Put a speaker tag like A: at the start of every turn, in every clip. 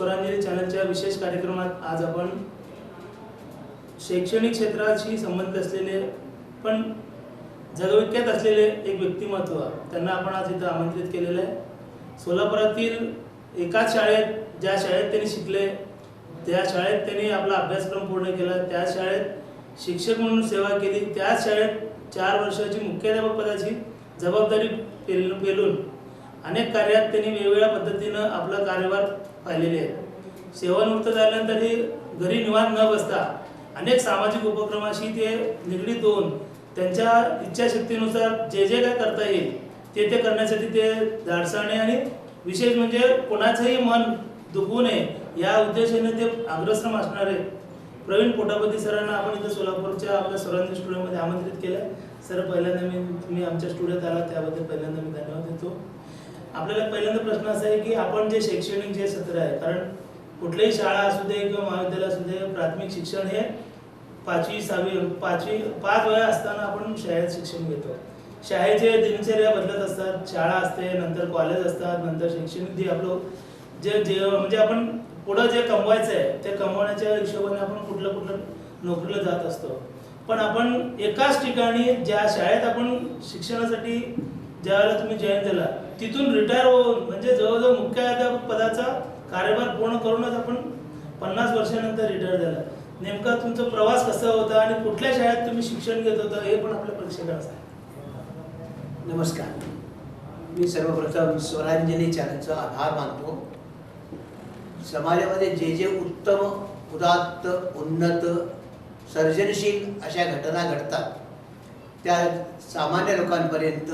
A: स्वरांजली चॅनलच्या विशेष कार्यक्रमात आज आपण शैक्षणिक क्षेत्राशी संबंधित असलेले पण जगविख्यात असलेले एक व्यक्तिमत्व त्यांना आपण आज इथं आमंत्रित केलेलं आहे। सोलापुरातील एकाच शाळेत ज्या शाळेत त्यांनी शिकले, त्या शाळेत त्यांनी आपला अभ्यासक्रम पूर्ण केला, त्या शाळेत शिक्षक म्हणून सेवा केली, त्या शाळेत 4 वर्षाची मुख्याध्यापक पदाची जबाबदारी पेलून अनेक कार्यात त्यांनी वेगवेगळ्या पद्धतीनं आपला कार्यभार पाहिलेले आहे। सेवानिवृत्त झाल्यानंतरही घरी निवांत न बसता अनेक सामाजिक उपक्रमाशी ते निगडीत होऊन त्यांच्या इच्छाशक्तीनुसार जे काय करता येईल ते करण्यासाठी ते धाडसाने आणि विशेष म्हणजे कोणाचंही मन दुखवू नये या उद्देशाने ते अग्रश्रम असणारे प्रवीण पोटापती सरांना आपण इथं सोलापूरच्या आपल्या स्वरांजली स्टुडिओमध्ये आमंत्रित केलं। सर, पहिल्यांदा तुम्ही आमच्या स्टुडिओत आला त्याबद्दल पहिल्यांदा मी धन्यवाद देतो। आपल्याला पहिल्यांदा प्रश्न असा आहे की आपण जे शैक्षणिक जे सत्र आहे, कारण कुठलीही शाळा असू दे किंवा महाविद्यालय असू दे, प्राथमिक शिक्षण हे 5वी 6वी 5 वय असताना आपण शाळेत शिक्षण घेतो। शाळेचे दिनचर्या बदलत असतात, शाळा असते, नंतर कॉलेज असतात, नंतर शैक्षणिक जे आपलं जे म्हणजे आपण पुढं जे कमवायचं आहे ते कमवण्याच्या हिशोबाने आपण कुठलं नोकरीला जात असतो। पण आपण एकाच ठिकाणी ज्या शाळेत आपण शिक्षणासाठी ज्यावेळेला तुम्ही जॉईन झाला तिथून रिटायर होऊन म्हणजे जवळजवळ मुख्याध्यापक पदाचा कार्यभार पूर्ण करूनच आपण 50 वर्षानंतर रिटायर झाला। नेमका तुमचा प्रवास कसा होता आणि कुठल्या शाळेत तुम्ही शिक्षण घेत होता हे पण आपल्या प्रेक्षकांना सांगा।
B: नमस्कार, मी सर्वप्रथम स्वरांजली चॅनलचा आभार मानतो। समाजामध्ये जे उत्तम, उदात्त, उन्नत, सर्जनशील अशा घटना घडतात त्या सामान्य लोकांपर्यंत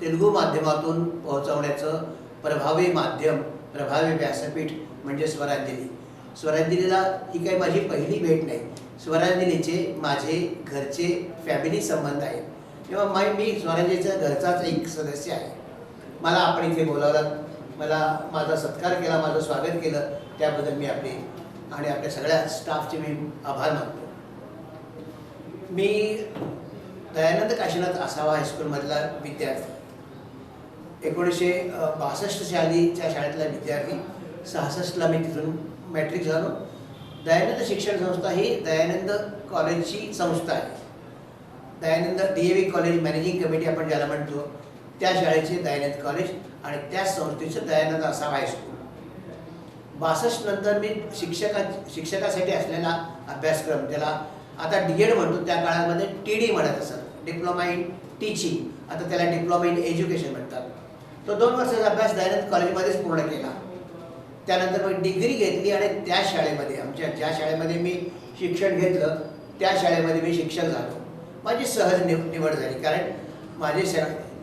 B: तेलुगू माध्यमातून पोहोचवण्याचं प्रभावी माध्यम, प्रभावी व्यासपीठ म्हणजे स्वरांजली। स्वरांजलीला ही काही माझी पहिली भेट नाही, स्वरांजलीचे माझे घरचे फॅमिली संबंध आहेत, तेव्हा मी स्वरांजलीच्या घरचाच एक सदस्य आहे। मला आपण इथे बोलावलं, मला माझा सत्कार केला, माझं स्वागत केलं, त्याबद्दल मी आपले आणि आपल्या सगळ्या स्टाफचे मी आभार मानतो। मी दयानंद काशीनाथ आसावा हायस्कूलमधला विद्यार्थी, 1962 सालीच्या शाळेतला विद्यार्थी, 66ला मी तिथून मॅट्रिक झालो। दयानंद शिक्षण संस्था ही दयानंद कॉलेजची संस्था आहे। Dayanand DAV college managing committee आपण ज्याला म्हणतो, त्या शाळेचे दयानंद कॉलेज आणि त्याच संस्थेचं दयानंद आसावा हायस्कूल। 62 नंतर मी शिक्षकासाठी असलेला अभ्यासक्रम, त्याला आता DED म्हणतो, त्या काळामध्ये TD म्हणत असत, डिप्लोमा इन टीचिंग, आता त्याला डिप्लोमा इन एज्युकेशन म्हणतात, तो 2 वर्षाचा अभ्यास दयानंद कॉलेजमध्येच पूर्ण केला। त्यानंतर मग डिग्री घेतली आणि त्या शाळेमध्ये, आमच्या ज्या शाळेमध्ये मी शिक्षण घेतलं त्या शाळेमध्ये मी शिक्षक झालो। माझी सहज निवड झाली, कारण माझे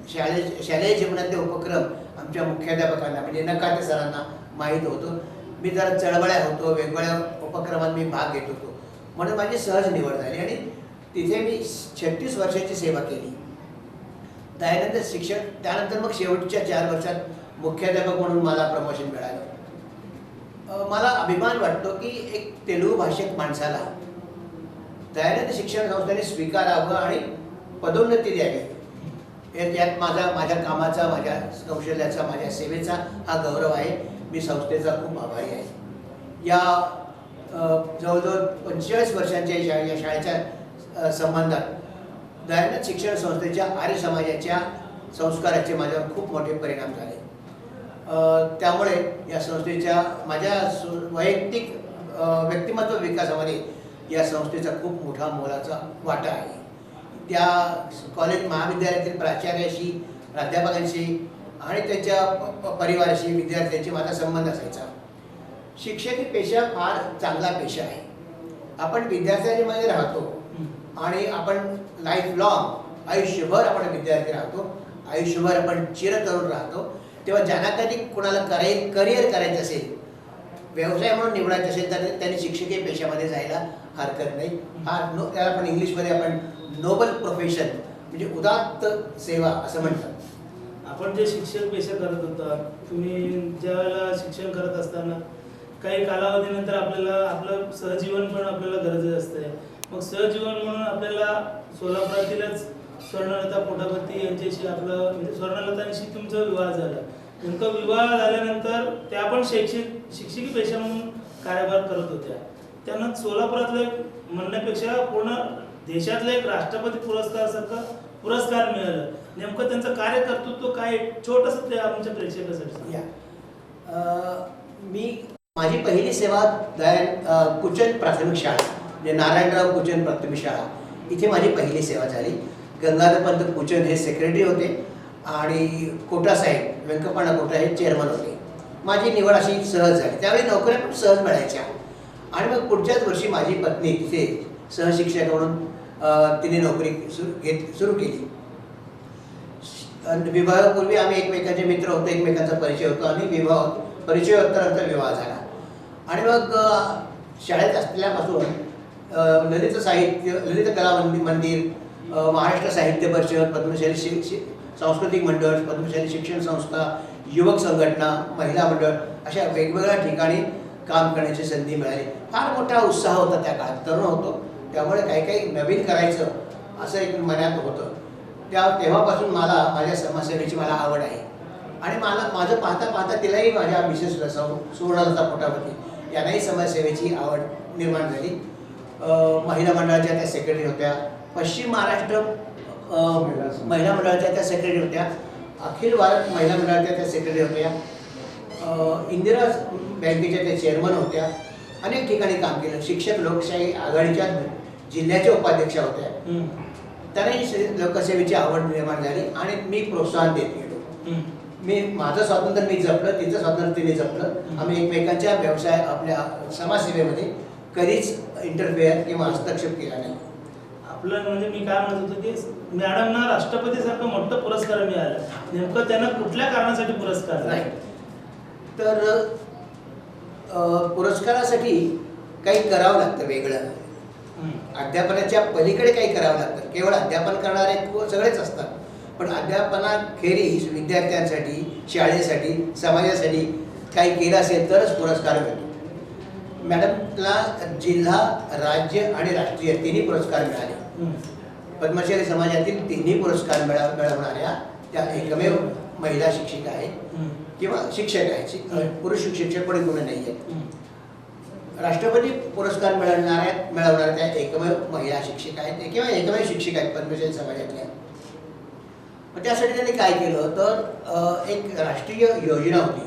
B: शालेय जीवनातले उपक्रम आमच्या मुख्याध्यापकांना म्हणजे नकाते सरांना माहीत होतं। मी जरा चळवळ्या होतो, वेगवेगळ्या उपक्रमात मी भाग घेत होतो, म्हणून माझी सहज निवड झाली आणि तिथे मी 36 वर्षाची सेवा केली दयानंद शिक्षण। त्यानंतर मग शेवटच्या 4 वर्षात मुख्याध्यापक म्हणून मला प्रमोशन मिळालं। मला अभिमान वाटतो की एक तेलुगू भाषिक माणसाला दयानंद शिक्षण संस्थेने स्वीकारावं आणि पदोन्नती द्यावी, यात माझ्या कामाचा, माझ्या कौशल्याचा, माझ्या सेवेचा हा गौरव आहे। मी संस्थेचा खूप आभारी आहे। या जवळजवळ 45 वर्षांच्या या शाळेच्या संबंधात दयानंद शिक्षण संस्थेच्या आर्य समाजाच्या संस्काराचे माझ्यावर खूप मोठे परिणाम झाले। त्यामुळे या संस्थेच्या माझ्या वैयक्तिक व्यक्तिमत्व विकासामध्ये या संस्थेचा खूप मोठा मोलाचा वाटा आहे। त्या कॉलेज महाविद्यालयातील प्राचार्याशी, प्राध्यापकांशी आणि त्यांच्या परिवाराशी, विद्यार्थ्यांशी माझा संबंध असायचा। शिक्षकी पेशा फार चांगला पेशा आहे। आपण विद्यार्थ्यांमध्ये राहतो आणि आपण लाईफ लॉंग, आयुष्यभर आपण विद्यार्थी राहतो, आयुष्यभर आपण चिरतरुण राहतो। तेव्हा ज्यांना कधी कुणाला करिअर करायचं असेल, व्यवसाय म्हणून निवडायचं असेल, तर त्यांनी शिक्षकीय पेशामध्ये जायला हरकत नाही। त्याला आपण इंग्लिशमध्ये आपण नोबल प्रोफेशन म्हणजे उदात्त सेवा असं म्हणतात।
A: आपण जे शिक्षक पेशा करत होता, तुम्ही ज्या वेळेला शिक्षण करत असताना काही कालावधीनंतर आपल्याला आपलं सहजीवन पण आपल्याला गरजेचं असते। मग सहजीवन म्हणून आपल्याला सोलापुरातीलच स्वर्णलता पोटापती यांच्याशी आपलं म्हणजे स्वर्णलतांशी तुमचा विवाह झाला। नेमकं विवाह झाल्यानंतर त्या पण शिक्षकी पेशा म्हणून कार्यभार करत होत्या. त्यांना सोलापुरातलं एक म्हणण्यापेक्षा पूर्ण देशातलं एक राष्ट्रपती पुरस्कारासारखं पुरस्कार मिळालं. नेमकं त्यांचं कार्यकर्तृत्व काय, छोटंसं ते आमच्या प्रेक्षकासाठी.
B: मी माझी पहिली सेवा कुचन प्राथमिक शाळा म्हणजे नारायणराव कुचन प्राथमिक शाळा इथे माझी पहिली सेवा झाली. गंगाधरपंत कुचन हे सेक्रेटरी होते आणि कोटा साहेब व्यंकपण्णा कोटा हे चेअरमन होते. माझी निवड अशी सहज झाली. त्यावेळी नोकऱ्या पण सहज मिळायच्या. आणि मग पुढच्याच वर्षी माझी पत्नी तिथे सहशिक्षक म्हणून तिने नोकरी सुरू केली. विवाहापूर्वी आम्ही एकमेकांचे मित्र होतो, एकमेकांचा परिचय होतो आणि परिचयोत्तरांचा विवाह झाला. आणि मग शाळेत असल्यापासून ललित साहित्य, ललित कला मंदिर, महाराष्ट्र साहित्य परिषद, पद्मशाली सांस्कृतिक मंडळ, पद्मशाली शिक्षण संस्था, युवक संघटना, महिला मंडळ अशा वेगवेगळ्या ठिकाणी काम करण्याची संधी मिळाली. फार मोठा उत्साह होता त्या काळात. तरुण होतो त्यामुळे काही नवीन करायचं असं एक मनात होतं. तेव्हापासून माझ्या समाजसेवेची आवड आहे. आणि माझं पाहता तिलाही माझ्या मिसेसला सुवर्णलता पोटावती यांनाही समाजसेवेची आवड निर्माण झाली. महिला मंडळाच्या त्या सेक्रेटरी होत्या. पश्चिम महाराष्ट्र महिला मंडळाच्या त्या सेक्रेटरी होत्या. अखिल भारत महिला मंडळाच्या त्या सेक्रेटरी होत्या. इंदिरा बँकेच्या त्या चेअरमन होत्या. अनेक ठिकाणी काम केलं. शिक्षक लोकशाही आघाडीच्या जिल्ह्याच्या उपाध्यक्षा होत्या. त्यांनाही लोकसेवेची आवड निर्माण झाली आणि मी प्रोत्साहन देत गेलो. माझं स्वातंत्र्य मी जपलं, तिचं स्वातंत्र्य तिने जपलं. आम्ही एकमेकांच्या व्यवसाय आपल्या समाजसेवेमध्ये कधीच इंटरफेअर किंवा हस्तक्षेप केला नाही.
A: आपलं म्हणजे मी काय म्हणत होतो की मॅडमना राष्ट्रपतीसारखं मोठं पुरस्कार मिळाला. नेमकं त्यांना कुठल्या कारणासाठी पुरस्कार
B: नाही तर पुरस्कारासाठी काही करावं लागतं वेगळं. अध्यापनाच्या पलीकडे काही करावं लागतं. केवळ अध्यापन करणारे सगळेच असतात, पण अध्यापनाखेरीज विद्यार्थ्यांसाठी, शाळेसाठी, समाजासाठी काही केलं असेल तरच पुरस्कार मिळतो. मॅडमला जिल्हा, राज्य आणि राष्ट्रीय तिन्ही पुरस्कार मिळाले. पद्मशाली समाजातील तिन्ही पुरस्कार मिळवणाऱ्या त्या एकमेव महिला शिक्षिका आहेत किंवा शिक्षक आहेत. पुरुष शिक्षक पण कोणी नाही आहेत. राष्ट्रपती पुरस्कार मिळवणाऱ्या त्या एकमेव महिला शिक्षिका आहेत किंवा एकमेव शिक्षिका आहेत पद्मशाली समाजातल्या. मग त्यासाठी त्यांनी काय केलं तर एक राष्ट्रीय योजना होती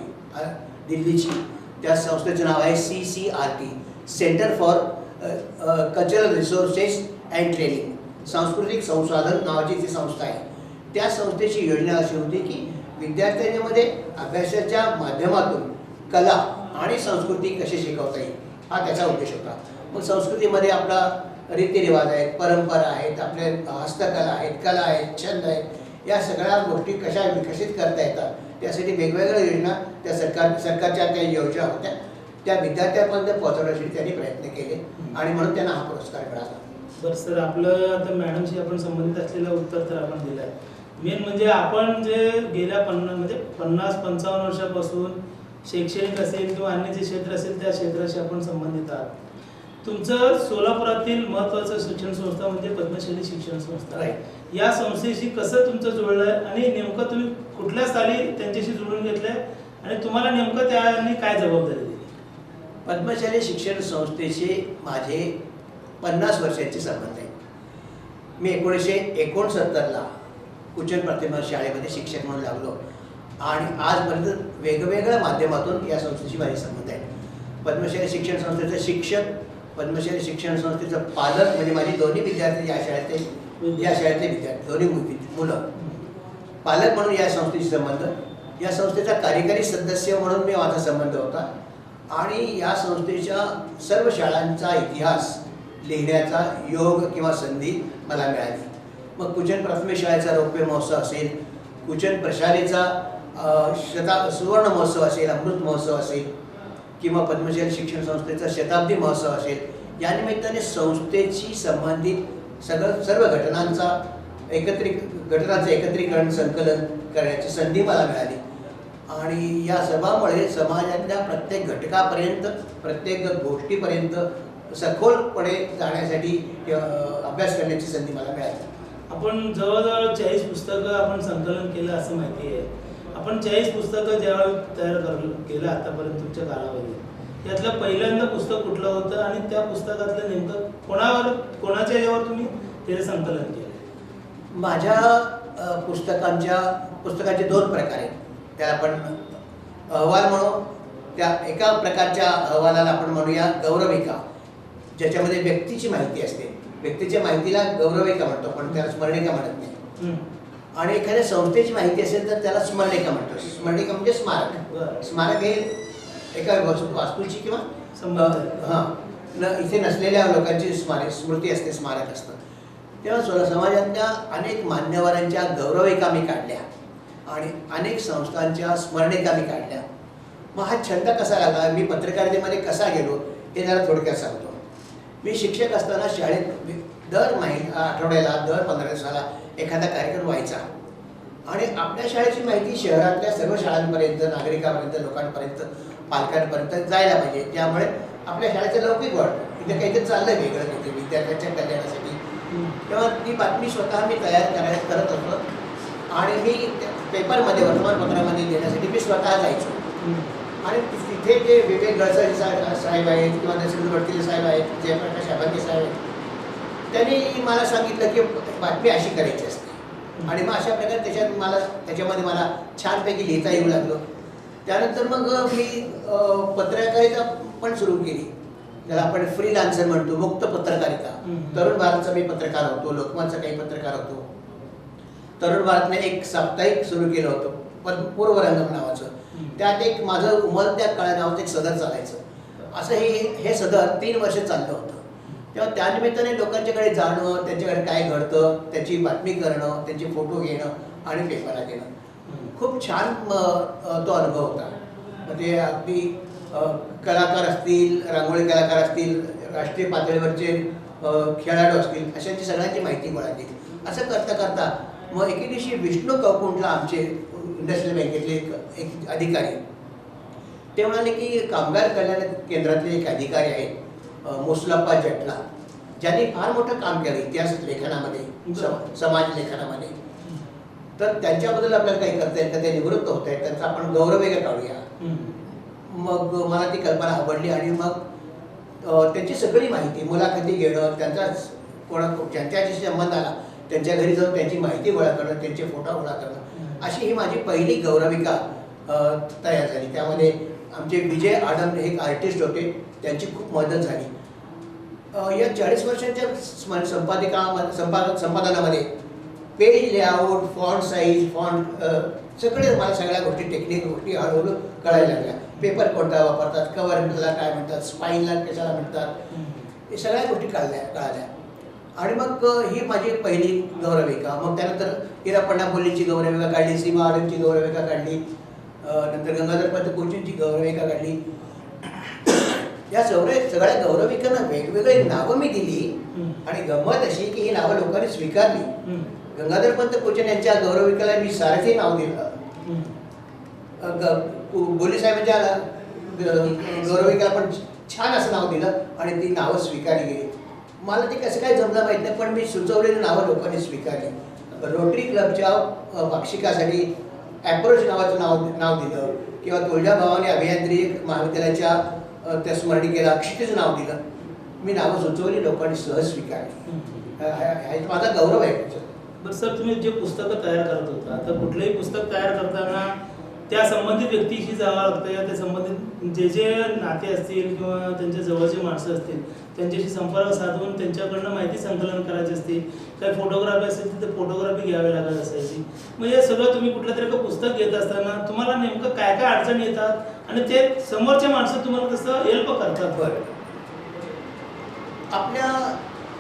B: दिल्लीची. त्या संस्थेचं नाव आहे CCRT, centre for cultural resources and training. सांस्कृतिक संसाधन नावाची ती संस्था आहे. त्या संस्थेची योजना अशी होती की विद्यार्थ्यांमध्ये अभ्यासाच्या माध्यमातून कला आणि संस्कृती कशी शिकवता येईल हा त्याचा उद्देश होता. मग संस्कृतीमध्ये आपला रीतिरिवाज आहेत, परंपरा आहेत, आपले हस्तकला आहेत, कला आहेत, छंद आहेत, या सगळ्या गोष्टी कशा विकसित करता येतात त्यासाठी वेगवेगळ्या योजना त्या सरकारच्या त्या योजना होत्या. त्या विद्यार्थ्यांपर्यंत पोहोचवण्यासाठी त्यांनी प्रयत्न केले आणि म्हणून त्यांना हा पुरस्कार मिळाला.
A: बरं सर, आपलं आता मॅडमशी आपण संबंधित असलेलं उत्तर तर आपण दिलं आहे. मेन म्हणजे आपण जे गेल्या 50-55 वर्षापासून शैक्षणिक असेल किंवा अन्य जे क्षेत्र असेल त्या क्षेत्राशी आपण संबंधित आहात. तुमचं सोलापुरातील महत्त्वाचं शिक्षण संस्था म्हणजे पद्मशाली शिक्षण संस्था आहे. या संस्थेशी कसं तुमचं जुळलं आहे आणि नेमकं तुम्ही कुठल्या साली त्यांच्याशी जुळून घेतलंय आणि तुम्हाला नेमकं त्यांनी काय जबाबदारी दिली?
B: पद्मशाली शिक्षण संस्थेचे माझे 50 वर्षांचे संबंध आहे. मी 1969ला कुचन प्राथमिक शाळेमध्ये शिक्षक म्हणून लागलो आणि आजपर्यंत वेगवेगळ्या माध्यमातून या संस्थेशी माझे संबंध आहेत. पद्मशाली शिक्षण संस्थेचे शिक्षक, पद्मशाली शिक्षण संस्थेचं पालक म्हणजे माझे दोन्ही विद्यार्थी या शाळेतले विद्यार्थी, दोन्ही मुलं पालक म्हणून या संस्थेशी संबंध. या संस्थेचा कार्यकारी सदस्य म्हणून मी माझा संबंध होता आणि या संस्थेच्या सर्व शाळांचा इतिहास लिहिण्याचा योग किंवा संधी मला मिळाली. मग कुचन प्राथमिक शाळेचा रौप्य महोत्सव असेल, कुचन प्रशालेचा सुवर्ण महोत्सव असेल, अमृत महोत्सव असेल किंवा पद्मशाली शिक्षण संस्थेचा शताब्दी महोत्सव असेल, या निमित्ताने संस्थेशी संबंधित सर्व घटनांचं एकत्रीकरण संकलन करण्याची संधी मला मिळाली. आणि या सभामुळे समाजातल्या प्रत्येक घटकापर्यंत, प्रत्येक गोष्टीपर्यंत सखोलपणे जाण्यासाठी अभ्यास करण्याची संधी मला मिळाली.
A: आपण जवळजवळ 40 पुस्तकं आपण संकलन केलं असं माहिती आहे. आपण 40 पुस्तकं ज्यावेळी तयार केलं आतापर्यंत तुमच्या कालावधीत, यातलं पहिल्यांदा पुस्तक कुठलं होतं आणि त्या पुस्तकातलं नेमकं कोणाच्या यावर तुम्ही त्याचं संकलन केलं?
B: माझ्या पुस्तकाचे 2 प्रकार आहेत. त्याला आपण अहवाल म्हणू. त्या एका प्रकारच्या अहवालाला आपण म्हणूया गौरविका, ज्याच्यामध्ये व्यक्तीची माहिती असते. व्यक्तीच्या माहितीला गौरविका म्हणतो, पण त्याला स्मरणिका म्हणत नाही. आणि एखाद्या संस्थेची माहिती असेल तर त्याला स्मरणिका म्हणतो. स्मरणिका म्हणजे स्मारक. स्मारक हे एका वास्तूची किंवा इथे नसलेल्या लोकांची स्मृती असते, स्मारक असतं. तेव्हा समाजातल्या अनेक मान्यवरांच्या गौरविका मी काढल्या आणि अनेक संस्थांच्या स्मरणिका मी काढल्या. मग हा छंद कसा लागला, मी पत्रकारितेमध्ये कसा गेलो हे जरा थोडक्यात सांगतो. मी शिक्षक असताना शाळेत दर आठवड्याला, दर 15 दिवसाला एखादा कार्यक्रम व्हायचा आणि आपल्या शाळेची माहिती शहरातल्या सर्व शाळांपर्यंत, नागरिकांपर्यंत, लोकांपर्यंत, पालकांपर्यंत जायला पाहिजे. त्यामुळे आपल्या शाळेचं लौकिक वाटतं, इथे काहीतरी चाललंय वेगळं तिथे विद्यार्थ्यांच्या कल्याणासाठी. तेव्हा ती बातमी स्वतः मी तयार करत होतो आणि मी पेपरमध्ये, वर्तमानपत्रामध्ये देण्यासाठी मी स्वतः जायचो. आणि तिथे जे विवेक गळसरे साहेब आहेत किंवा नरसिंह गडकरी साहेब आहेत, जयप्रकाश आभागे साहेब आहेत, त्यांनी मला सांगितलं की बातमी अशी करायची असते. आणि मग अशा प्रकारे त्याच्यामध्ये मला छानपैकी लिहिता येऊ लागलो. त्यानंतर मग मी पत्रकारिता पण सुरू केली, ज्याला आपण फ्रीलान्सर म्हणतो, मुक्त पत्रकारिता. तरुण भारतचा मी पत्रकार होतो, लोकमतचा काही पत्रकार होतो. तरुण भारतने एक साप्ताहिक सुरू केलं होतं, पण पूर्वरंगम नावाचं. त्यात एक माझं उमलत्या काळा नावाचं एक सदर चालायचं. असं हे सदर 3 वर्ष चाललं होतं. तेव्हा त्यानिमित्ताने लोकांच्याकडे जाणं, त्यांच्याकडे काय घडतं त्याची बातमी करणं, त्यांचे फोटो घेणं आणि पेपरला देणं, खूप छान तो अनुभव होता. म्हणजे अगदी कलाकार असतील, रांगोळी कलाकार असतील, राष्ट्रीय पातळीवरचे खेळाडू असतील, अशांची सगळ्यांची माहिती गोळा केली. असं करता करता मग एके दिवशी विष्णू कौकुंटला, आमचे इंडस्ट्रियल बँकेतले एक अधिकारी, ते म्हणाले की कामगार कल्याण केंद्रातले एक अधिकारी आहेत मुसलप्पा जटला, ज्यांनी फार मोठं काम केलं इतिहास लेखनामध्ये, समाज लेखनामध्ये. तर त्यांच्याबद्दल आपल्याला काही करता येईल का, ते निवृत्त होत आहेत, त्यांचा आपण गौरववेग काढूया. मग मला ती कल्पना आवडली आणि मग त्यांची सगळी माहिती, मुलाखती घेणं, त्यांचा ज्यांच्याशी संबंध आला त्यांच्या घरी जाऊन त्यांची माहिती गोळा करणं, त्यांचे फोटो गोळा करणं, अशी ही माझी पहिली गौरविका तयार झाली. त्यामध्ये आमचे विजय आडम एक आर्टिस्ट होते, त्यांची खूप मदत झाली. या 40 वर्षांच्या संपादनामध्ये page layout, font size, font सगळे मला सगळ्या गोष्टी, टेक्निकल गोष्टी हळूहळू कळायला लागल्या. पेपर कोणता वापरतात, कव्हरला काय म्हणतात, स्पाईनला कशाला म्हणतात, हे सगळ्या गोष्टी कळाल्या. आणि मग ही माझी पहिली गौरविका. मग त्यानंतर हिरापण्णा बोल्लीची गौरविका काढली, सीमा आडमची गौरविका काढली, नंतर गंगाधरपंत कोचींची गौरविका काढली. या सगळ्या गौरविकांना वेगवेगळी नावं मी दिली आणि गंमत अशी की ही नावं लोकांनी स्वीकारली. गंगाधरपंत कोचन यांच्या गौरविकाला मी सारथी नाव दिलं. बोल्ली साहेबांच्या गौरविकाला पण छान असं नाव दिलं आणि ती नावं स्वीकारली गेली. मला ते कसं काय जमलं माहीत नाही, पण मी सुचवलेली नावं लोकांनी स्वीकारली. रोटरी क्लबच्या पाक्षिकासाठी ॲप्रोच नावाचं नाव दिलं, किंवा तुळजाभवानी अभियांत्रिकी महाविद्यालयाच्या त्या स्मरणिकेला क्षितिज नाव दिलं. मी नावं सुचवली, लोकांनी सहज स्वीकारली. माझा गौरव आहे.
A: बरं सर, तुम्ही जे पुस्तकं तयार करत होता, तर कुठलंही पुस्तक तयार करताना त्या संबंधित व्यक्तीशी जावं लागतं, या त्या संबंधित जे नाते असतील किंवा त्यांच्या जवळचे माणसं असतील त्यांच्याशी संपर्क साधून त्यांच्याकडनं माहिती संकलन करायची असते. काही फोटोग्राफी असेल तर फोटोग्राफी घ्यावी लागत असायची. मग हे सगळं तुम्ही कुठलं तरी पुस्तक घेत असताना तुम्हाला नेमकं काय काय अडचणी येतात आणि ते समोरचे माणसं तुम्हाला कसं हेल्प करतात?
B: बरं, आपल्या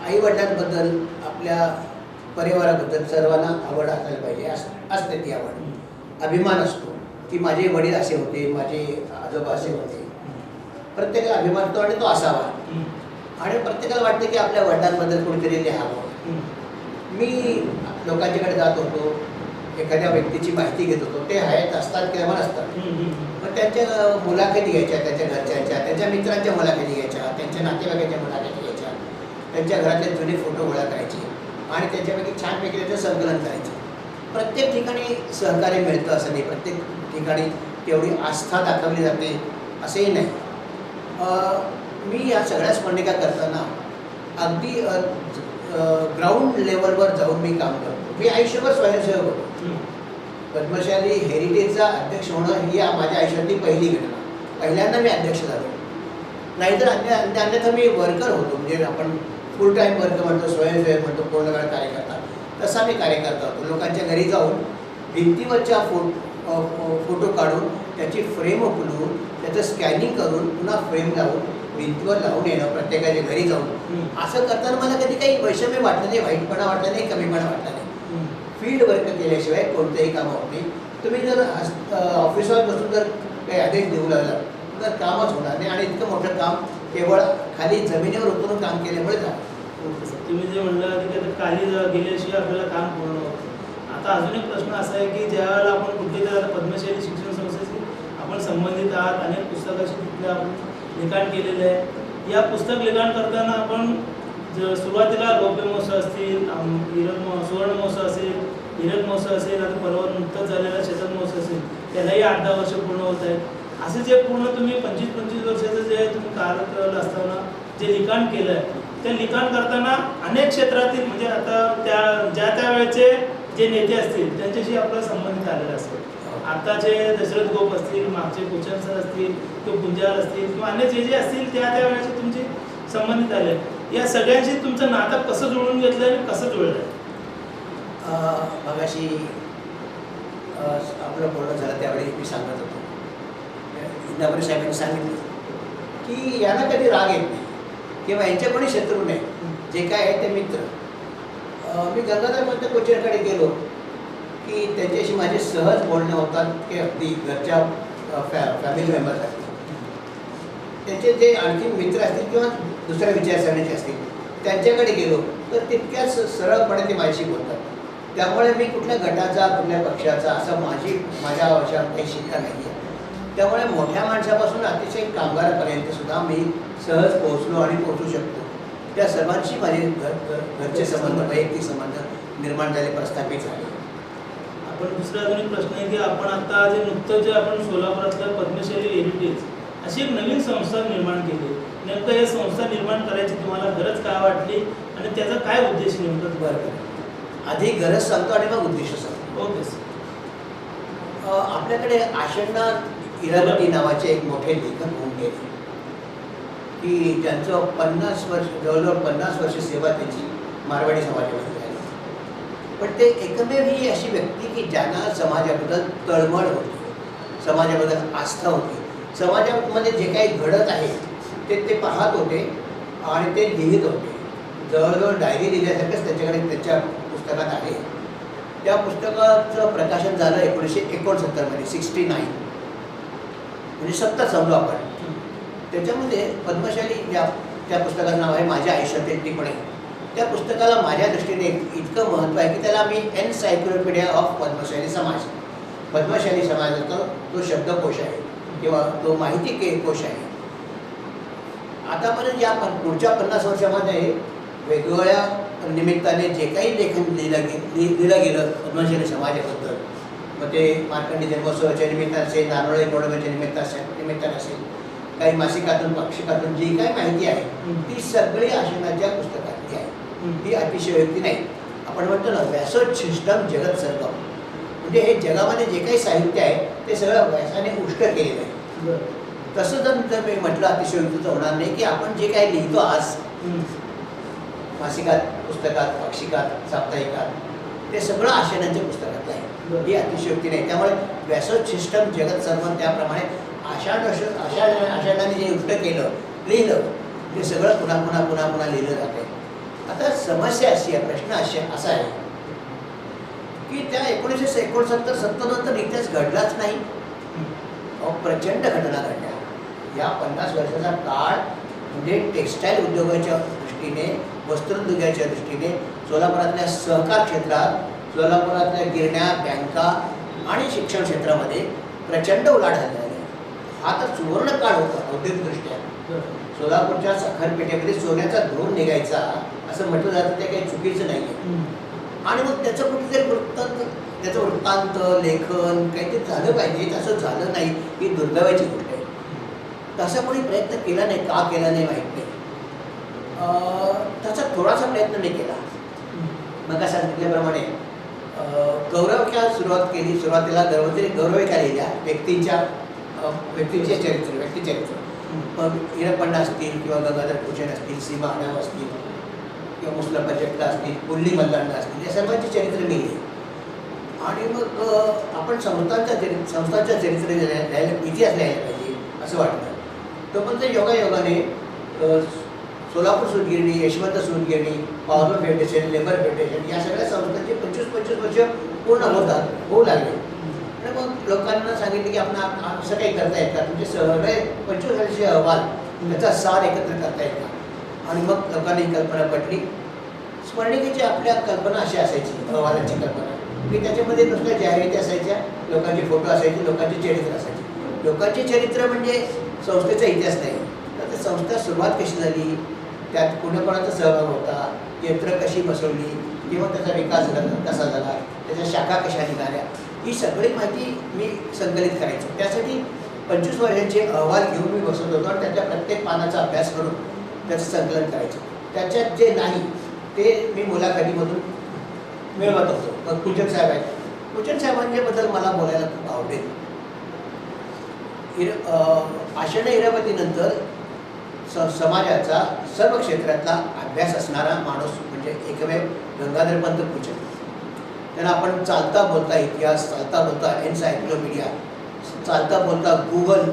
B: आईवडिलांबद्दल, आपल्या परिवाराबद्दल सर्वांना आवड असायला पाहिजे. असते ती आवड, अभिमान असतो की माझे वडील असे होते, माझे आजोबा असे होते. प्रत्येकाला अभिमान तो आणि तो असावा. आणि प्रत्येकाला वाटतं की आपल्या वडिलांबद्दल कोणीतरी लिहावं. मी लोकांच्याकडे जात होतो, एखाद्या व्यक्तीची माहिती घेत होतो. ते हयात असतात किंवा नसतात, पण त्यांच्या मुलाखती घ्यायच्या, त्यांच्या घरच्यांच्या, त्यांच्या मित्रांच्या मुलाखती घ्यायच्या, त्यांच्या नातेवाईकांच्या मुलाखती घ्यायच्या, त्यांच्या घरातले जुने फोटो गोळा करायचे आणि त्यांच्यापैकी छानपैकी त्याचं संकलन करायचे. प्रत्येक ठिकाणी सहकार्य मिळतं असं नाही, प्रत्येक ठिकाणी तेवढी आस्था दाखवली जाते असंही नाही. मी या सगळ्या स्पर्धिका करताना अगदी ग्राउंड लेवलवर जाऊन मी काम करतो. मी आयुष्यभर स्वयंसेवक होतो. पद्मशाली हेरिटेजचा अध्यक्ष होणं ही माझ्या आयुष्यातली पहिली घटना. पहिल्यांदा मी अध्यक्ष झालो. नाहीतर अन्यथा मी वर्कर होतो, म्हणजे आपण फुल टाईम वर्कर म्हणतो, स्वयंसेवक म्हणतो, पूर्ण वेळ कार्यकर्ता, तसा मी कार्यकर्ता होतो. लोकांच्या घरी जाऊन भिंतीवरच्या फोटो काढून त्याची फ्रेम उकलून त्याचं स्कॅनिंग करून पुन्हा फ्रेम लावून भिंतीवर लावून येणं, प्रत्येकाच्या घरी जाऊन. असं करताना मला कधी काही वैषम्य वाटलं नाही, वाईटपणा वाटला नाही, कमीपणा वाटला नाही. फील्ड वर्क केल्याशिवाय कोणतेही काम होत नाही. तुम्ही जर ऑफिसवर बसून जर काही आदेश देऊ लागला तर कामच होणार नाही. आणि इतकं मोठं काम केवळ खाली जमिनीवर उतरून काम केल्यामुळे झालं.
A: तुम्ही जे म्हणलं की खाली गेल्याशिवाय आपल्याला काम पूर्ण होतं. आता अजून एक प्रश्न असा आहे की ज्यावेळेला आपण कुठेतरी आता पद्मशाली शिक्षण संस्थेशी आपण संबंधित आहात, अनेक पुस्तकाशी तिथले आपण लिखाण केलेलं आहे. या पुस्तक लिखाण करताना आपण सुरुवातीला रौप्य महोत्सव असतील, सुवर्ण महोत्सव असेल, हिरक महोत्सव असेल, आता परवा नुकताच झालेला शेतक महोत्सव असेल, त्यालाही 8-10 वर्ष पूर्ण होत आहेत. असे जे पूर्ण तुम्ही 25-25 वर्षाचं जे तुम्ही कार्यकाळ असताना जे लिखाण केलं आहे, ते लिखाण करताना अनेक क्षेत्रातील म्हणजे आता त्या वेळेचे जे नेते असतील त्यांच्याशी आपला संबंधित आलेला असेल. आताचे दशरथ गोप असतील, मागचे कुचन सर असतील किंवा गुंजाळ असतील किंवा अन्य जे असतील त्या वेळेचे तुमचे संबंधित आले. या सगळ्यांशी तुमचं नातं कसं जुळून घेतलं आणि कसं जुळलं आहे?
B: मगाशी आपलं बोलणं झालं त्यावेळी मी सांगत होतो, इंदापूर साहेबांनी सांगितलं की यांना कधी राग येत नाही किंवा यांच्या कोणी शत्रू नाही, जे काय आहे ते मित्र. मी गंगाधर पंत कोचरकडे गेलो की त्यांच्याशी माझे सहज बोलणं होतात की अगदी घरच्या फॅमिली मेंबर्स असतील. त्यांचे जे आणखी मित्र असतील किंवा दुसऱ्या विचारसरणीचे असतील त्यांच्याकडे गेलो तर तितक्याच सरळपणे ते माझ्याशी बोलतात. त्यामुळे मी कुठल्या गटाचा कुठल्या पक्षाचा असं माझ्या वर्षात काही शिक्का नाही आहे. त्यामुळे मोठ्या माणसापासून अतिशय कामगारापर्यंत सुद्धा मी सहज पोहोचलो आणि पोहोचू शकतो. त्या सर्वांशी माझे घरचे संबंध, वैयक्तिक संबंध निर्माण झाले, प्रस्थापित झाले.
A: आपण दुसरा अजून एक प्रश्न आहे की आपण आता जे नुकतं जे आपण सोलापुरातलं पद्मशाली हेरिटेज अशी एक नवीन संस्था निर्माण केली. नेमकं हे संस्था निर्माण करायची तुम्हाला गरज काय वाटली आणि त्याचा काय उद्देश नेमकं?
B: बरं, आधी गरज सांगतो आणि मग उद्देश सांगतो.
A: Okay sir.
B: आपल्याकडे आशण्णा इरावती नावाचे एक मोठे लेखक होऊन गेले की ज्यांचं 50 वर्ष, जवळजवळ 50 वर्ष सेवा त्याची मारवाडी समाजामध्ये झाली. पण ते एकमेव ही अशी व्यक्ती की ज्यांना समाजाबद्दल तळमळ होती, समाजाबद्दल आस्था होती, समाजामध्ये जे काही घडत आहे ते पाहत होते आणि ते लिहित होते. जवळजवळ डायरी लिहिल्यासारखंच त्याच्याकडे त्याच्या पुस्तकात आहे. त्या पुस्तकाचं प्रकाशन झालं 1969मध्ये, 69 म्हणजे 70 समजू आपण. त्याच्यामध्ये पद्मशाली त्या पुस्तकाचं नाव आहे माझ्या आयुष्यातील टिपणे. त्या पुस्तकाला माझ्या दृष्टीने इतकं महत्त्व आहे की त्याला मी एनसायक्लोपीडिया ऑफ पद्मशाली समाज, पद्मशाली समाजाचा तो शब्दकोश आहे किंवा तो माहिती कोश आहे. आतापर्यंत या पुढच्या 50 वर्षामध्ये वेगवेगळ्या निमित्ताने जे काही लेखन लिहिलं गेलं पद्मशाली समाजाबद्दल, मग ते मार्कंडी जन्मोत्सवाच्या निमित्तानं असेल, नारोळे पौर्णिमेच्या निमित्तानं असेल, काही मासिकातून पक्षिकातून जी काही माहिती आहे ती सगळी आशनाच्या पुस्तकातली आहे. ही अतिशयोक्ती नाही. आपण म्हणतो ना व्यासोच्छिष्टम जगत सर्वम, म्हणजे हे जगामध्ये जे काही साहित्य आहे ते सगळं व्यासाने उष्ट केलेलं आहे. तसं जर मी म्हटलं अतिशयोक्तीचं होणार नाही की आपण जे काही लिहितो आज मासिकात, पुस्तकात, पाक्षिकात, साप्ताहिकात, ते सगळं आशनांच्या पुस्तकातलं आहे. ही अतिशयोक्ती नाही. त्यामुळे व्यासोच्छिष्टम जगत सर्वम त्याप्रमाणे आषाढाने जे उष्ट केलं, लिहिलं, ते सगळं पुन्हा पुन्हा पुन्हा पुन्हा लिहिलं जातं. आता समस्या अशी आहे, प्रश्न असा आहे की त्या 1969-70 नंतर इतिहास घडलाच नाही. प्रचंड घटना घडल्या. या 50 वर्षाचा काळ म्हणजे टेक्स्टाईल उद्योगाच्या दृष्टीने, वस्त्रोद्योगाच्या दृष्टीने, सोलापुरातल्या सहकार क्षेत्रात, सोलापुरातल्या गिरण्या, बँका आणि शिक्षण क्षेत्रामध्ये प्रचंड उलाढाल झाली. हा तर सुवर्ण काळ होता औद्योगिकदृष्ट्या. सोलापूरच्या साखर पेठेमध्ये सोन्याचा धूर निघायचा असं म्हटलं जातं, ते काही चुकीचं नाही आहे. आणि मग त्याचं कुठेतरी वृत्तांत लेखन काहीतरी झालं पाहिजे. तसं झालं नाही ही दुर्दैवाची गोष्ट आहे. तसा कोणी प्रयत्न केला नाही. का केला नाही माहीत नाही. तसा थोडासा प्रयत्न नाही केला. मग सांगितल्याप्रमाणे गौरविका सुरुवात केली. सुरुवातीला गौरविका लिहिल्या व्यक्तीचे चरित्र, व्यक्तिचरित्र. मग हिरप्पण्णा असतील किंवा गंगाधर भूषण असतील, सीमा आढाव असतील किंवा मुस्लप्पा जगला असतील, पुल्ली मल्लांना असतील, या सर्वांची चरित्र लिहिली. आणि मग आपण संस्थांच्या चरित्र इतिहास लिहायला पाहिजे असं वाटतं. तोपर्यंत योगायोगाने सोलापूर सूतगिरणी, यशवंत सूतगिरणी, पॉवर फेडरेशन, लेबर फेडरेशन या सगळ्या संस्थांचे 25-25 वर्ष पूर्ण होऊ लागले. आणि मग लोकांना सांगितलं की आपण असं काही करता येत का, तुमचे सगळे 25 वर्षीय अहवाल त्याचा सार एकत्र करता येत का. आणि मग लोकांना ही कल्पना पटली. स्मरणिकेची आपल्या कल्पना अशी असायची, अहवालाची कल्पना, की त्याच्यामध्ये नुसत्या जाहिराती असायच्या, लोकांचे फोटो असायचे, लोकांचे चरित्र असायचे. लोकांचे चरित्र म्हणजे संस्थेचा इतिहास नाही, तर ते संस्था सुरुवात कशी झाली, त्यात कोणाकोणाचा सहभाग होता, यंत्र कशी बसवली किंवा त्याचा विकास कसा झाला, त्याच्या शाखा कशा निघाल्या, ही सगळी माहिती मी संकलित करायचो. त्यासाठी 25 वर्षांचे अहवाल घेऊन मी बसत होतो आणि त्याच्या प्रत्येक पानाचा अभ्यास करून त्याचं संकलन करायचं. त्याच्यात जे नाही ते मी मुलाखतीमधून मिळवत होतो. मग पूजन साहेब आहेत. पूजन साहेबांच्याबद्दल मला बोलायला खूप आवडेल. आषाढ हिरापतीनंतर समाजाचा सर्व क्षेत्रातला अभ्यास असणारा माणूस म्हणजे एकमेव गंगाधरपंत पूजन. त्यांना आपण चालता बोलता इतिहास, चालता बोलता एन्सायक्लोपीडिया, चालता बोलता गुगल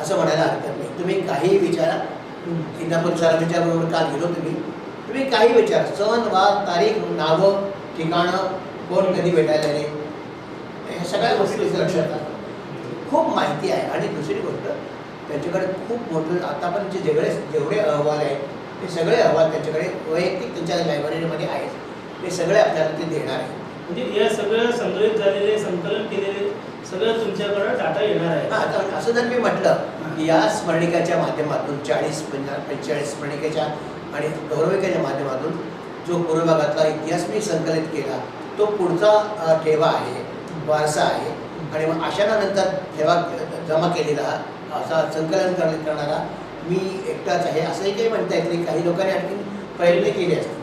B: असं म्हणायला हरकत नाही. तुम्ही काहीही विचारा. इंदापूर सरांच्या बरोबर काल गेलो तुम्ही काही विचारा, सण वार तारीख नावं ठिकाणं कोण कधी भेटायला नाही, हे सगळ्या गोष्टी लक्षात आलं. खूप माहिती आहे. आणि दुसरी गोष्ट त्यांच्याकडे खूप मोठं आतापर्यंतचे जेवढे अहवाल आहेत ते सगळे अहवाल त्यांच्याकडे वैयक्तिक त्यांच्या लायब्ररीमध्ये आहेत. ते सगळे आपल्याला ते देणार आहे.
A: म्हणजे या सगळं संग्रहित झालेले, संकलन केलेले सगळं तुमच्याकडं डाटा येणार आहे.
B: आता असं जर मी म्हटलं की या स्मरणिकाच्या माध्यमातून 40-45 स्मरणिकेच्या आणि गौरविकेच्या माध्यमातून जो पूर्व भागातला इतिहास मी संकलित केला तो पुढचा ठेवा आहे, वारसा आहे. आणि मग आषाढानंतर ठेवा जमा केलेला असा संकलन करणारा मी एकटाच आहे असंही काही म्हणता येत नाही. काही लोकांनी आणखी प्रयत्न केले असतील.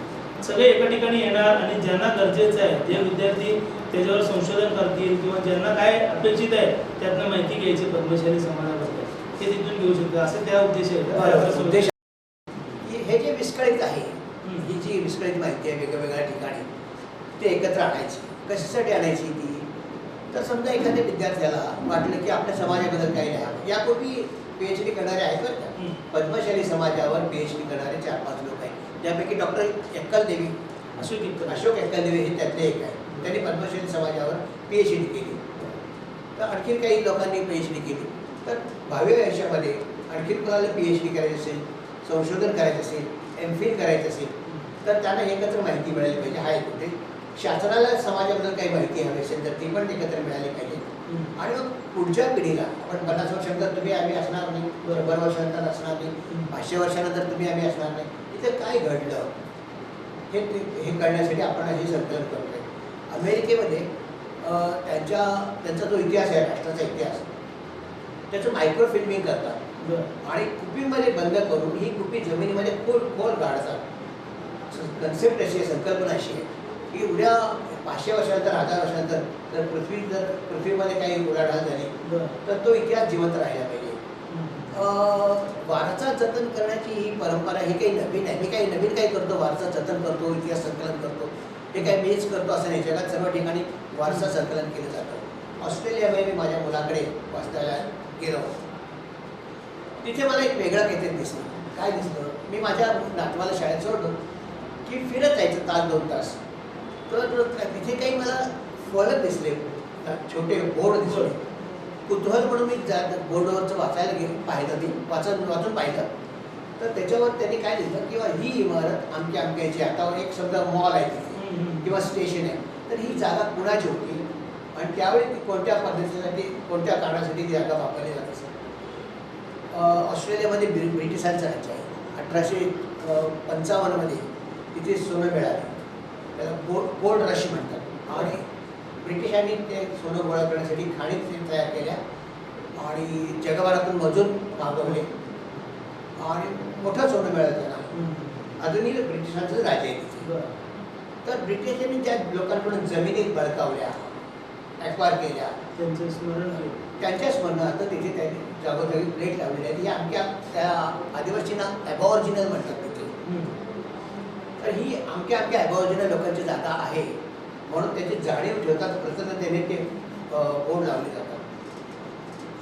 A: सगळे एका ठिकाणी येणार आणि ज्यांना गरजेचं आहे, जे विद्यार्थी त्याच्यावर संशोधन करतील किंवा ज्यांना काय अपेक्षित आहे त्यातनं माहिती घ्यायची पद्मशाली समाजाबद्दल, ते तिथून घेऊ शकतात, असं त्या उद्देश आहे.
B: उद्देश हे जे विस्कळीत आहे, ही जी विस्कळीत माहिती आहे वेगवेगळ्या ठिकाणी ते एकत्र आणायची. कशासाठी आणायची ती, तर समजा एखाद्या विद्यार्थ्याला वाटलं की आपल्या समाजाबद्दल काही नाही. यापूर्वी PhD करणारे आहेत बरं का, पद्मशाली समाजावर PhD करणारे 4-5 लोक आहेत. त्यापैकी डॉक्टर एक्कलदेवी, अशोक एक्कलदेवी हे त्यातले एक आहे. त्यांनी पद्मशाली समाजावर PhD केली. तर आणखी काही लोकांनी PhD केली. तर भावी आयुष्यामध्ये आणखी कोणाला PhD करायची असेल, संशोधन करायचं असेल, MPhil करायचं असेल तर त्यांना एकत्र माहिती मिळाली पाहिजे. हा एक होते. शासनाला समाजाबद्दल काही माहिती हवी असेल तर ती पण एकत्र मिळाली पाहिजे. आणि मग पुढच्या पिढीला आपण 50 वर्षानंतर तुम्ही आम्ही असणार नाही, 100 वर्षानंतर असणार नाही, 500 वर्षानंतर तुम्ही आम्ही असणार नाही, इथे काय घडलं हे कळण्यासाठी आपण हे संकलन करतोय. अमेरिकेमध्ये त्यांचा जो इतिहास आहे, राष्ट्राचा इतिहास, त्याचं मायक्रोफिल्मिंग करतात आणि कुपीमध्ये बंद करून ही कुपी जमिनीमध्ये खोल गाडतात. कन्सेप्ट अशी आहे, संकल्पना अशी आहे की उद्या 500 वर्षानंतर, 1000 वर्षानंतर जर पृथ्वीमध्ये काही उलाढाल झाली तर तो इतिहास जिवंत राहिला पाहिजे. वारसा जतन करण्याची ही परंपरा ही काही नवीन आहे. मी काही नवीन काही करतो, वारसा जतन करतो, इतिहास संकलन करतो, हे काही मीच करतो असं नाही. जगात सर्व ठिकाणी वारसा संकलन केलं जातं. ऑस्ट्रेलियामध्ये मी माझ्या मुलाकडे वाचताना गेलो. तिथे मला एक वेगळं काहीतरी दिसलं. काय दिसलं, मी माझ्या नातवाला शाळेत सोडलो की फिरत जायचं 1-2 तास. तर तिथे काही मला फलक दिसले, छोटे बोर्ड दिसले. कुतूहल म्हणून मी बोर्डवरचं वाचायला पाहिलं, मी वाचून पाहिलं. तर त्याच्यावर त्यांनी काय दिलं किंवा ही इमारत अमक्याची, आता एक समजा मॉल आहे तिथे किंवा स्टेशन आहे, तर ही जागा कुणाची होती आणि त्यावेळी कोणत्या पद्धतीसाठी, कोणत्या कारणासाठी ती जागा वापरली जात असेल. ऑस्ट्रेलियामध्ये ब्रिटिशांचं राज्य आहे. 1855 तिथे सोनं मिळालं. त्याला गोल्ड रश म्हणतात. आणि ब्रिटिशांनी ते सोनं गोळा करण्यासाठी खाणी तयार केल्या आणि जगभरातून मजूर मागवले आणि मोठं सोनं मिळालं त्यांना. अजूनही ब्रिटिशांचं राज्य आहे तिथे. तर ब्रिटिशांनी त्या लोकांकडून जमिनीत बळकावल्या, ॲक्वायर केल्या,
A: त्यांचं स्मरण आहे.
B: त्यांच्या स्मरणार्थ तिथे त्यांनी जागोजागी प्लेट लावलेली आहे. ही आमच्या त्या आदिवासींना ॲबॉरिजिनल म्हणतात तिथे. तर ही आमच्या ॲबॉरिजिनल लोकांची जागा आहे म्हणून त्याची जाणीव ठेवतात, प्रसन्नतेने ते बोर्ड लावले जातात.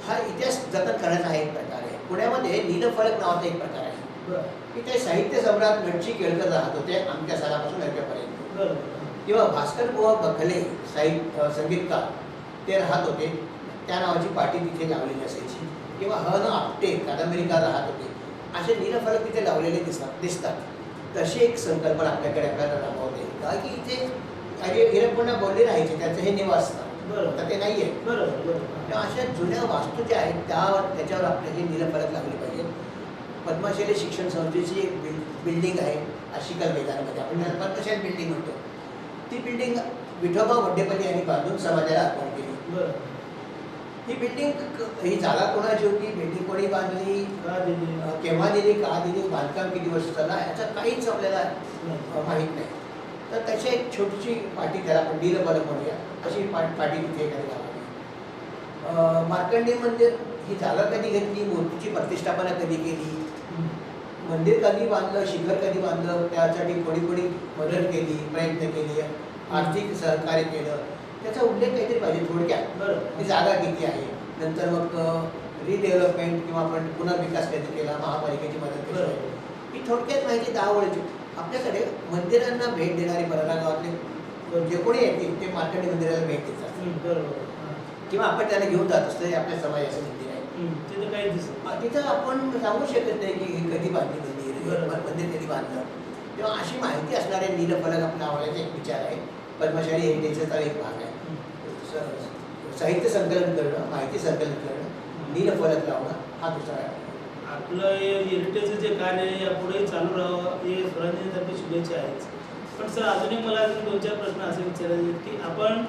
B: हा इतिहास जतन करण्याचा हा एक प्रकार आहे. पुण्यामध्ये नीलफलक नावाचा एक प्रकार आहे की ते साहित्य सम्राट नटजी केळकर राहत होते आमच्या सालापासून आजपर्यंत. किंवा भास्कर बुवा बखले संगीतकार ते राहत होते, त्या नावाची पाटी तिथे लावलेली असायची. किंवा ह न आपटे कादंबरीकार राहत होते. असे नीलफलक तिथे लावलेले दिसतात. तशी एक संकल्पना आपल्याकडे आपल्याला राबवता येईल का की इथे हिरकपुणा बोलले राहायचे, त्याचं हे निवासस्थान. तर ते नाही आहे. तेव्हा अशा जुन्या वास्तू ज्या आहेत त्याच्यावर आपले हे नीलफलक लागले पाहिजे. पद्मशाली शिक्षण संस्थेची एक बिल्डिंग आहे आशिकल मैदानामध्ये, आपण त्याला पद्मशाली बिल्डिंग म्हणतो. ती बिल्डिंग विठोबा वड्डेपल्ली यांनी बांधून समाजाला अर्पण केली. ही बिल्डिंग ही जागा कोणाची होती, बिल्डिंग कोणी बांधली, केव्हा दिली, का दिली, बांधकाम किती वर्ष झाला, याचा काहीच आपल्याला माहीत नाही. तर त्याची एक छोटीशी पाटी, त्याला आपण नीलफलक म्हणूया, अशी पाटी तिथे एखादी लावली. मार्कंडेय मंदिर ही जागा कधी घेतली, मूर्तीची प्रतिष्ठापना कधी केली, मंदिर कधी बांधलं, शिखर कधी बांधलं, त्यासाठी कोणी मदत केली, प्रयत्न केली, आर्थिक सहकार्य केलं, त्याचा उल्लेख काहीतरी पाहिजे थोडक्यात. ती जागा किती आहे, नंतर मग रिडेव्हलपमेंट किंवा आपण पुनर्विकास कधी केला, महापालिकेची मदत केली, ही थोडक्यात माहिती 10 ओळीची. आपल्याकडे मंदिरांना भेट देणारे बराडा गावातले जे कोणी येतील ते मार्कंडेय मंदिराला भेट देतात. किंवा आपण त्याला घेऊन जात असतो, हे आपल्या समाजाचं मंदिर आहे.
A: तिथं काही दिसत
B: तिथं आपण सांगू शकत नाही की हे कधी बांधली मंदिर कधी बांधलं. तेव्हा अशी माहिती असणारे नीलफलक आपण लावण्याचा एक विचार आहे. पद्मशाली हेरिटेजचा एक भाग आहे. साहित्य संकलन करणं, माहिती संकलन करणं, नीलफलक लावणं हा दुसरा आहे.
A: आपलं हे हेरिटेजचं जे कार्य आहे यापुढेही चालू राहावं हे स्वराज्यातर्फे शुभेच्छा आहेच. पण सर अजूनही मला अजून 2-4 प्रश्न असे विचारायचे आहेत की आपण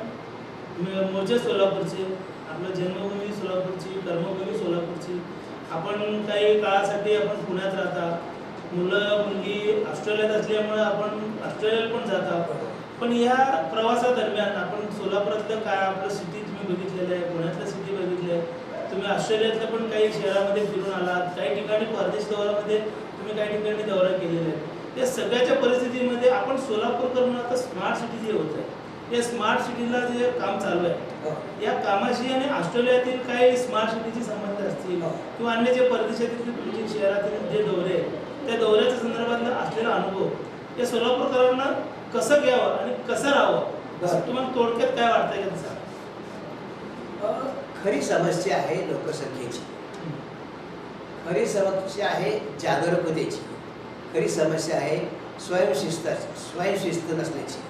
A: मूळचे सोलापूरचे, आपलं जन्मभूमी सोलापूरची, कर्मभूमी सोलापूरची, आपण काही काळासाठी आपण पुण्यात राहता, मुलगी ऑस्ट्रेलियात असल्यामुळं आपण ऑस्ट्रेलियाला पण जाता. पण या प्रवासादरम्यान आपण सोलापुरातलं काय आपलं सिटी तुम्ही बघितलेलं आहे, पुण्यातलं सिटी बघितलं आहे, तुम्ही ऑस्ट्रेलियातल्या पण काही शहरामध्ये फिरून आलात, काही ठिकाणी परदेश दौऱ्यामध्ये तुम्ही काही ठिकाणी दौरा केलेला आहे. या सगळ्याच्या परिस्थितीमध्ये आपण सोलापूरकडून आता स्मार्ट सिटी जे होत आहे, या स्मार्ट सिटीला जे काम चालू आहे, या कामाशी आणि ऑस्ट्रेलियातील काही स्मार्ट सिटीचे संबंध असतील किंवा अन्य जे परदेशातील तुमचे शहरातील जे दौरे आहेत, त्या दौऱ्याच्या संदर्भातला असलेला अनुभव या सोलापूरकरांना कसं घ्यावं आणि कसं राहावं, तुम्हाला थोडक्यात काय वाटतंय का तसं?
B: खरी समस्या आहे लोकसंख्येची, खरी समस्या आहे जागरूकतेची, खरी समस्या आहे स्वयंशिस्त नसण्याची.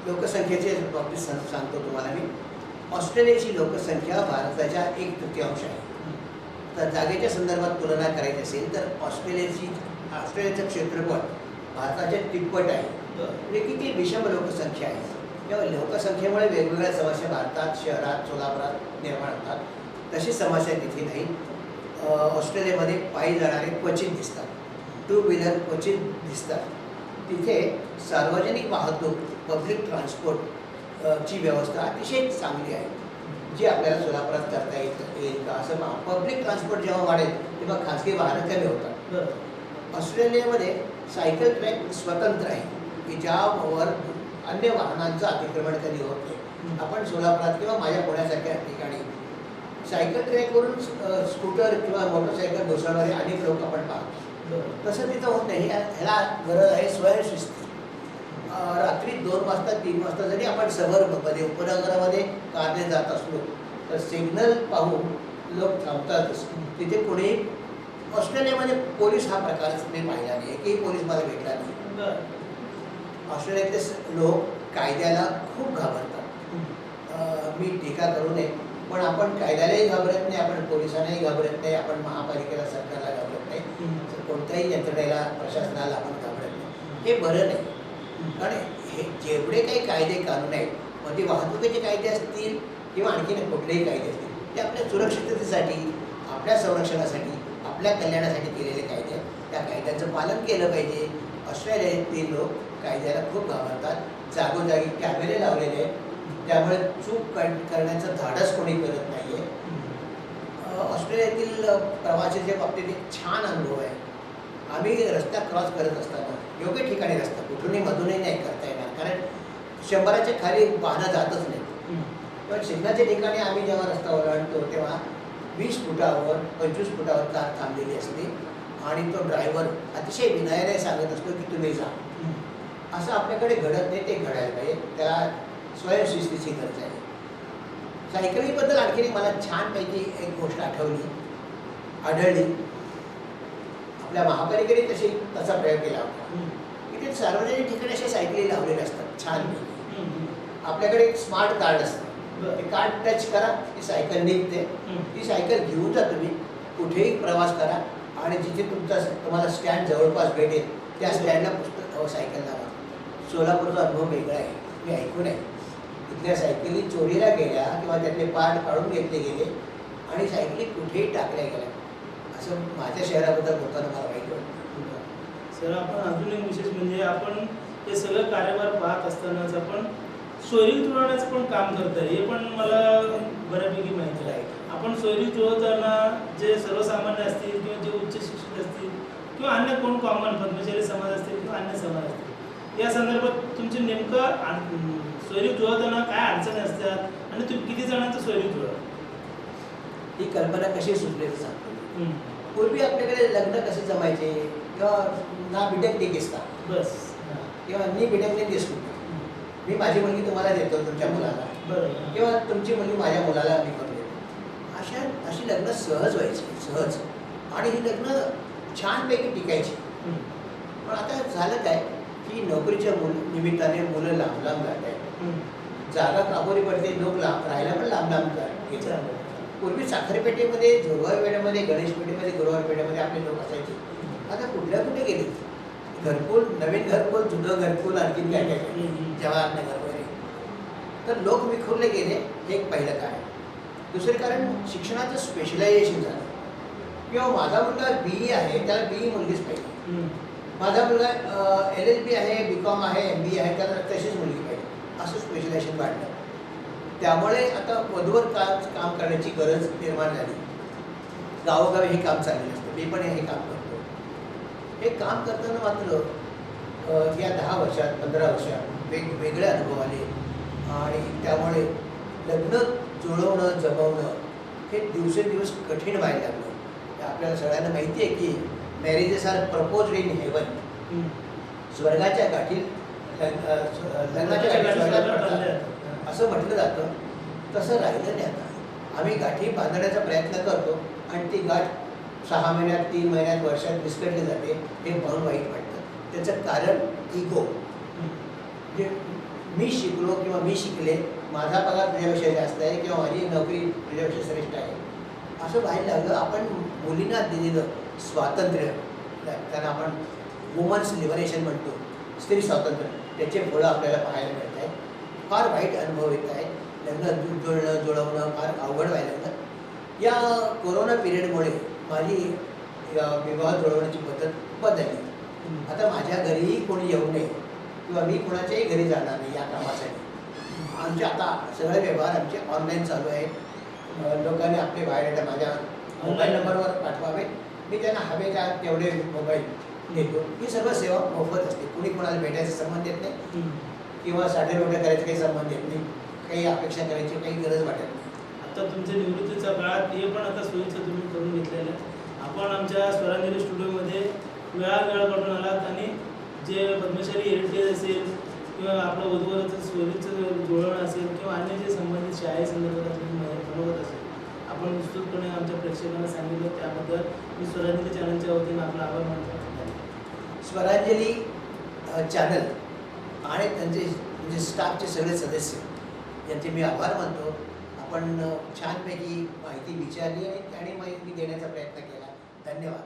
B: लोकसंख्येचे बाबतीत सांगतो तुम्हाला मी. ऑस्ट्रेलियाची लोकसंख्या भारताच्या 1/3 आहे. तर जागेच्या संदर्भात तुलना करायची असेल तर ऑस्ट्रेलियाचं क्षेत्रफळ भारताच्या तिप्पट आहे. म्हणजे किती विषम लोकसंख्या आहे. तेव्हा लोकसंख्येमुळे वेगवेगळ्या समस्या भारतात, शहरात, सोलापुरात निर्माण होतात. तशी समस्या तिथे नाही. ऑस्ट्रेलियामध्ये पायी जाणारे क्वचित दिसतात, 2 व्हीलर क्वचित दिसतात. तिथे सार्वजनिक वाहतूक, पब्लिक ट्रान्सपोर्टची व्यवस्था अतिशय चांगली आहे, जी आपल्याला सोलापुरात करता येईल का असं पब्लिक ट्रान्सपोर्ट जेव्हा वाढेल तेव्हा खाजगी वाहनं कमी होतात. ऑस्ट्रेलियामध्ये सायकल ट्रॅक स्वतंत्र आहे की ज्यावर अन्य वाहनांचं अतिक्रमण कधी होत नाही. आपण सोलापुरात किंवा माझ्या पुण्यासारख्या ठिकाणी सायकल ट्रॅकवरून स्कूटर किंवा मोटरसायकल घुसवणारे अनेक लोक आपण पाहतो. तसं तिथं होत नाही. ह्याला गरज आहे स्वयंशिस्त. रात्री 2 वाजता 3 वाजता जरी आपण सबअर्बमध्ये उपनगरामध्ये कारने जात असलो तर सिग्नल पाहून लोक थांबतातच. तिथे कोणी ऑस्ट्रेलियामध्ये पोलीस हा प्रकारच मी पाहिला नाही, एकही पोलीस मला भेटला नाही. ऑस्ट्रेलियातले लोक कायद्याला खूप घाबरतात. मी टीका करू नये, पण आपण कायद्यालाही घाबरत नाही, आपण पोलिसांनाही घाबरत नाही, आपण महापालिकेला, सरकारला घाबरत नाही, कोणत्याही यंत्रणेला, प्रशासनाला आपण घाबरत नाही. हे बरं नाही. कारण हे जेवढे काही कायदे कानून आहेत, मग ते वाहतुकीचे कायदे असतील किंवा आणखीन कुठलेही कायदे असतील, ते आपल्या सुरक्षिततेसाठी, आपल्या संरक्षणासाठी, आपल्या कल्याणासाठी केलेले कायदे आहेत. त्या कायद्यांचं पालन केलं पाहिजे. ऑस्ट्रेलियातील लोक कायद्याला खूप घाबरतात. जागोजागी कॅमेरे लावलेले आहेत, त्यामुळे चूक करण्याचं धाडस कोणी करत नाही आहे. ऑस्ट्रेलियातील प्रवासाच्या बाबतीत एक छान अनुभव आहे. आम्ही रस्ता क्रॉस करत असताना योग्य ठिकाणी रस्ता कुठूनही मधूनही नाही करता येणार, कारण 100च्या खाली वाहनं जातच नाही. पण सिग्नलच्या ठिकाणी आम्ही जेव्हा रस्ता ओलांडतो तेव्हा 20 फुटावर 25 फुटावर कार थांबलेली असते आणि तो ड्रायव्हर अतिशय विनयाने सांगत असतो की तुम्ही जा. असं आपल्याकडे घडत नाही, ते घडायला पाहिजे. त्याला स्वयंशिस्तीची गरज आहे. सायकलीबद्दल आणखी मला छानपैकी एक गोष्ट आढळली. आपल्या महापालिकेने तसा प्रयोग केला होता. इथे सार्वजनिक ठिकाणी अशा सायकली लावलेल्या असतात छान. आपल्याकडे एक स्मार्ट कार्ड असतं. ते कार्ड टच करा, ती सायकल निघते. ती सायकल घेऊन जा, तुम्ही कुठेही प्रवास करा आणि जिथे तुम्हाला स्टँड जवळपास भेटेल त्या स्टँडला सायकल लावा. सोलापूरचा अनुभव वेगळा आहे, मी ऐकून आहे. इथल्या सायकली चोरीला गेल्या किंवा त्यातले पार्ट काढून घेतले गेले आणि सायकली कुठेही टाकल्या गेल्या. असं माझ्या शहराबद्दल बोलताना मला वाईट वाटतं.
A: सर, आपण अजून एक विशेष म्हणजे आपण हे सगळं कार्यभार पाहत असतानाच आपण सोयरी जुळवण्याचं पण काम करत आहे, हे पण मला बऱ्यापैकी माहिती आहे. आपण सोयरी जुळवताना जे सर्वसामान्य असतील किंवा जे उच्च शिक्षित असतील किंवा अन्य कोण कॉमन पद्मशाली समाज असतील किंवा अन्य समाज असतील, या संदर्भात तुमचे नेमकं सोयरी जुळवताना काय अडचणी असतात आणि तुम्ही किती जणांचं सोयरी जुळवा?
B: ही कल्पना कशी सुचली ते सांगतो. पूर्वी आपल्याकडे लग्न कसे जमायचे किंवा ना बिडक दिसता
A: बस
B: किंवा मी बिडकने दिसतो. मी माझी मुलगी तुम्हाला देतो, तुमच्या मुलाला,
A: बरोबर,
B: किंवा तुमची मुलगी माझ्या मुलाला मी करून देतो. अशी लग्न सहज व्हायची, सहज. आणि ही लग्न छानपैकी टिकायची. पण आता झालं काय की नोकरीच्या निमित्ताने मुलं लांब लांब जात आहेत. जागा कापोरी पडते, लोक राहायला पण लांब लांब जात. पूर्वी साखरपेठेमध्ये, जोगवारपेठेमध्ये, गणेशपेठेमध्ये, गुरुवारपेठेमध्ये आपले लोक असायचे. आता कुठे गेले? घरकुल, नवीन घरकुल, जुनं घरकुल, आणखीन काय काय जवाहरनगर वगैरे. तर लोक विखुरले गेले, हे एक पहिलं कारण. दुसरे कारण शिक्षणाचं स्पेशलायझेशन झालं. किंवा माझा मुलगा BE आहे, त्याला BE मुलगीच पाहिजे. माझा मुलगा LLB आहे, BCom आहे, MBA आहे, त्याला तशीच मुलगी पाहिजे. असं स्पेशलायझेशन वाढलं. त्यामुळे आता वधूवर काम करण्याची गरज निर्माण झाली. गावोगावी हे काम चाललेलं असतं. मी पण हे काम करतो. हे काम करताना मात्र या 10 वर्षात 15 वर्षात वेगवेगळे अनुभव आले आणि त्यामुळे लग्न जुळवणं जमवणं हे दिवसेंदिवस कठीण व्हायला लागलं. आपल्याला सगळ्यांना माहिती आहे की marriages are proposed in heaven. स्वर्गाच्या गाठी लग्नाच्या गाठी स्वर्गात पडतात असं म्हटलं जातं. तसं राहिलं नाही. आता आम्ही गाठी बांधण्याचा प्रयत्न करतो आणि ती गाठ 6 महिन्यात, 3 महिन्यात, वर्षात विस्कटली जाते. हे पाहून वाईट वाटतं. त्याचं कारण इगो. म्हणजे मी शिकलो किंवा मी शिकले, माझा पगार तुझ्यापेक्षा जास्त आहे किंवा माझी नोकरी तुझ्यापेक्षा श्रेष्ठ आहे, असं व्हायला लागलं. आपण मुलींना दिलेलं स्वातंत्र्य, त्यांना आपण वुमन्स लिबरेशन म्हणतो, स्त्री स्वातंत्र्य, त्याचे फळं आपल्याला पाहायला मिळत आहेत. फार वाईट अनुभव येत आहे. लग्न जुळवणं फार अवघड व्हायला लागलं. या कोरोना पिरियडमुळे माझी विवाह जुळवण्याची पद्धत बदलली. आता माझ्या घरीही कोणी येऊ नये किंवा मी कोणाच्याही घरी जाणार नाही या कामासाठी. आमचे आता सगळे व्यवहार आमचे ऑनलाईन चालू आहेत. लोकांनी आपले बायोडेटा माझ्या मोबाईल नंबरवर पाठवावे. मी त्यांना हवे त्या तेवढे मोबाईल देतो. ही सर्व सेवा मोफत असते. कुणी कोणाला भेटायचा संबंध येत नाही किंवा साठेरोट्या करायचा काही संबंध येत नाही. काही अपेक्षा करायची काही गरज वाटत नाही.
A: आता तुमच्या निवृत्तीच्या काळात हे पण आता सोयीचं तुम्ही करून घेतलेलं आहे. आपण आमच्या स्वरांजली स्टुडिओमध्ये वेळा काढून आलात आणि जे पद्मश्री हेरिटेज असेल किंवा आपलं वधूवराचं सोयीचं जुळवणं असेल किंवा अन्य जे संबंधित शाळेसंदर्भात असेल, मनोगत असेल, आपण विस्तृतपणे आमच्या प्रेक्षकांना सांगितलं. त्याबद्दल मी स्वरांजली चॅनलच्या वतीनं आपला आभार मानतो.
B: स्वरांजली चॅनल आणि त्यांचे म्हणजे स्टाफचे सगळे सदस्य यांचे मी आभार मानतो. आपण छानपैकी माहिती विचारली आणि माहिती देण्याचा प्रयत्न केला. धन्यवाद.